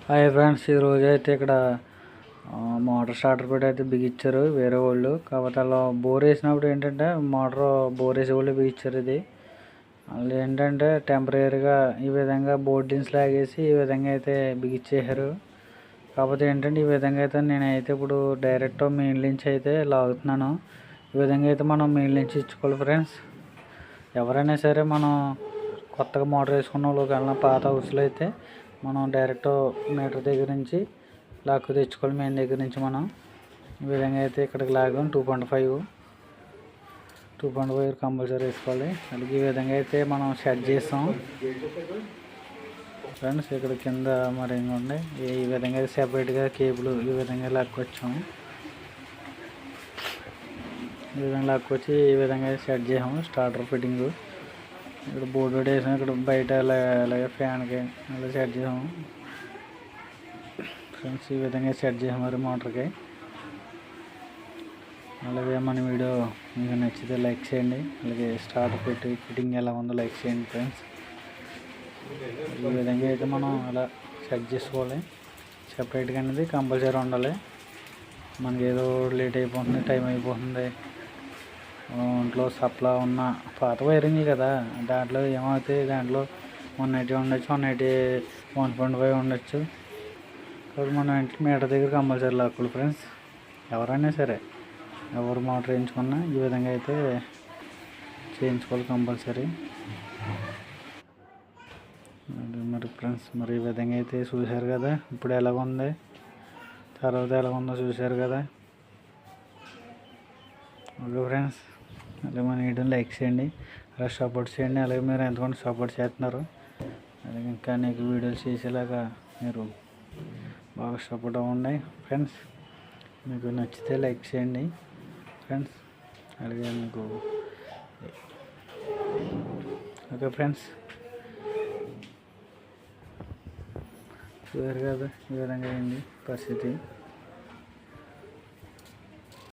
Hi friends, ఈరోజు అయితే ఇక్కడ మోటార్ స్టార్టర్ పెట్టి అయితే బిగించారు వేరే వాళ్ళు. కాకపోతే అలా బోర్ వేసినప్పుడు ఏంటంటే బోర్ వేసే వాళ్ళు బిగించారు. ఇది వాళ్ళు ఏంటంటే టెంపరీగా ఈ విధంగా బోర్డింగ్స్ లాగేసి ఈ విధంగా అయితే బిగించేశారు. కాకపోతే ఏంటంటే ఈ విధంగా అయితే నేనైతే ఇప్పుడు డైరెక్ట్ మెయిన్ నుంచి అయితే లాగుతున్నాను. ఈ విధంగా అయితే మనం మెయిన్ నుంచి ఇచ్చుకోవాలి ఫ్రెండ్స్. ఎవరైనా సరే మనం కొత్తగా మోటార్ వేసుకున్న వాళ్ళకి వెళ్ళిన పాత హౌస్లో అయితే మనం డైరెక్ట్ మీటర్ దగ్గర నుంచి లాక్కు తెచ్చుకోవాలి. మెయిన్ దగ్గర నుంచి మనం ఈ విధంగా అయితే ఇక్కడికి లాగాం 2.5 కంపల్సరీ వేసుకోవాలి. అలాగే ఈ విధంగా అయితే మనం సెట్ చేస్తాం ఫ్రెండ్స్. ఇక్కడ కింద మరి ఇంకోండి ఈ విధంగా సెపరేట్గా కేబుల్ ఈ విధంగా లాక్కొచ్చాము. ఈ విధంగా లాక్కొచ్చి ఈ విధంగా సెట్ చేసాము స్టార్టర్ ఫిట్టింగ్. ఇక్కడ బోర్డు వేసాము. ఇక్కడ బయట అలాగే ఫ్యాన్కి అలా సెట్ చేసాము ఫ్రెండ్స్. ఈ విధంగా సెట్ చేసాము మరి మోటార్కి. అలాగే మన వీడియో మీకు నచ్చితే లైక్ చేయండి. అలాగే స్టార్టర్ ఫిట్టింగ్ ఎలా ఉందో లైక్ చేయండి ఫ్రెండ్స్. ఈ విధంగా అయితే మనం అలా సెట్ చేసుకోవాలి. సెపరేట్గా అనేది కంపల్సరీ ఉండాలి. మనకి ఏదో లేట్ అయిపోతుంది, టైం అయిపోతుంది, ఒంట్లో సప్లా ఉన్న పాత వైరింగ్ కదా, దాంట్లో ఏమవుతాయి, దాంట్లో 180 ఉండొచ్చు, 180 ఉండొచ్చు. కాబట్టి మనం మీటర్ దగ్గర కంపల్సరీ లాక్కోవాలి ఫ్రెండ్స్. ఎవరైనా సరే ఎవరు మోటార్ వేయించుకున్నా ఈ విధంగా అయితే చేయించుకోవాలి కంపల్సరీ. మరి ఫ్రెండ్స్ మరి ఈ విధంగా అయితే చూశారు కదా, ఇప్పుడు ఎలాగుంది తర్వాత ఎలాగుందో చూశారు కదా. ఓకే ఫ్రెండ్స్, అలాగే మన వీడియోని లైక్ చేయండి, అలా సపోర్ట్ చేయండి. అలాగే మీరు ఎంతమంది సపోర్ట్ చేస్తున్నారు, అలాగే ఇంకా నీకు వీడియోలు చేసేలాగా మీరు బాగా సపోర్ట్ అవ్వండి ఫ్రెండ్స్. మీకు నచ్చితే లైక్ చేయండి ఫ్రెండ్స్. అలాగే మీకు ఓకే ఫ్రెండ్స్, చూసారు కదా ఈ విధంగా అయింది పరిస్థితి.